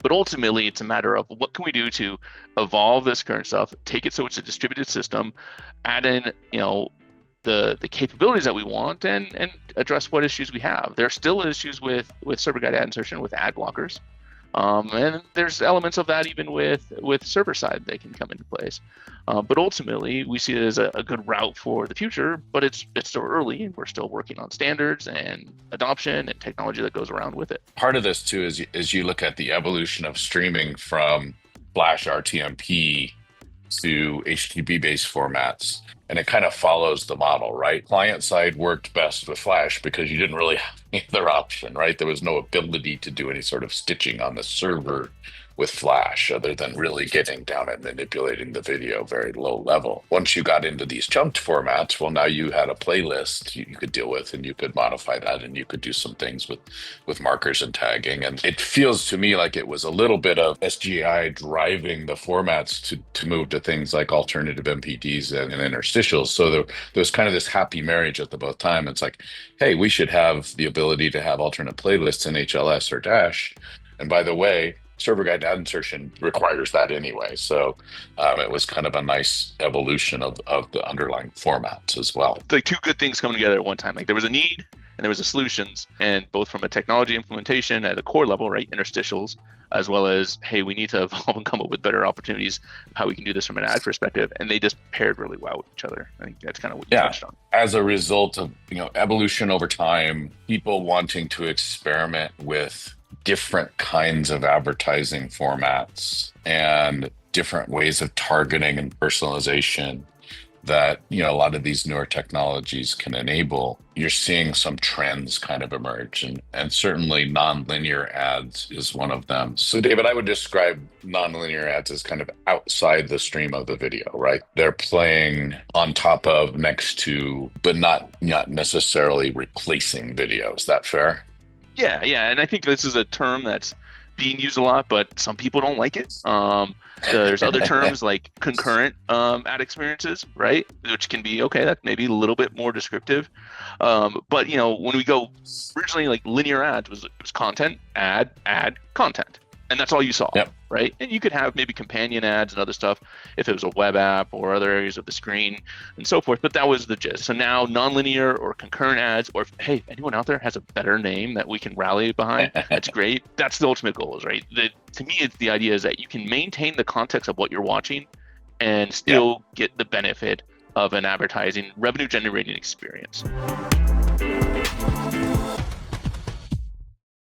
But ultimately, it's a matter of what can we do to evolve this current stuff, take it so it's a distributed system, add in, the capabilities that we want, and address what issues we have. There are still issues with server guide ad insertion with ad blockers. And there's elements of that even with server side they can come into place. But ultimately, we see it as a good route for the future, but it's still early, and we're still working on standards and adoption and technology that goes around with it. Part of this too is you look at the evolution of streaming from Flash RTMP to HTTP based formats. And it kind of follows the model, right? Client side worked best with Flash because you didn't really have any other option, right? There was no ability to do any sort of stitching on the server with Flash other than really getting down and manipulating the video very low level. Once you got into these chunked formats, well, now you had a playlist you could deal with, and you could modify that, and you could do some things with markers and tagging. And it feels to me like it was a little bit of SGI driving the formats to move to things like alternative MPDs and interstitials. So there's kind of this happy marriage at the both time. It's like, hey, we should have the ability to have alternate playlists in HLS or Dash. And by the way, server guide ad insertion requires that anyway. So it was kind of a nice evolution of the underlying formats as well. It's like two good things coming together at one time. Like there was a need and there was a solutions, and both from a technology implementation at a core level, right, interstitials, as well as, hey, we need to evolve and come up with better opportunities, how we can do this from an ad perspective. And they just paired really well with each other. I think that's kind of what you touched on. As a result of, evolution over time, people wanting to experiment with different kinds of advertising formats and different ways of targeting and personalization that a lot of these newer technologies can enable, you're seeing some trends kind of emerge, and certainly nonlinear ads is one of them. So David, I would describe nonlinear ads as kind of outside the stream of the video, right? They're playing on top of, next to, but not necessarily replacing video. Is that fair? Yeah, and I think this is a term that's being used a lot, but some people don't like it. There's other terms like concurrent ad experiences, right? Which can be, okay, that's maybe a little bit more descriptive. But when we go originally, like linear ads was content, ad, content. And that's all you saw, right? And you could have maybe companion ads and other stuff if it was a web app or other areas of the screen and so forth. But that was the gist. So now nonlinear or concurrent ads, or hey, anyone out there has a better name that we can rally behind, that's great. That's the ultimate goal, is right. To me, it's the idea is that you can maintain the context of what you're watching and still get the benefit of an advertising revenue generating experience.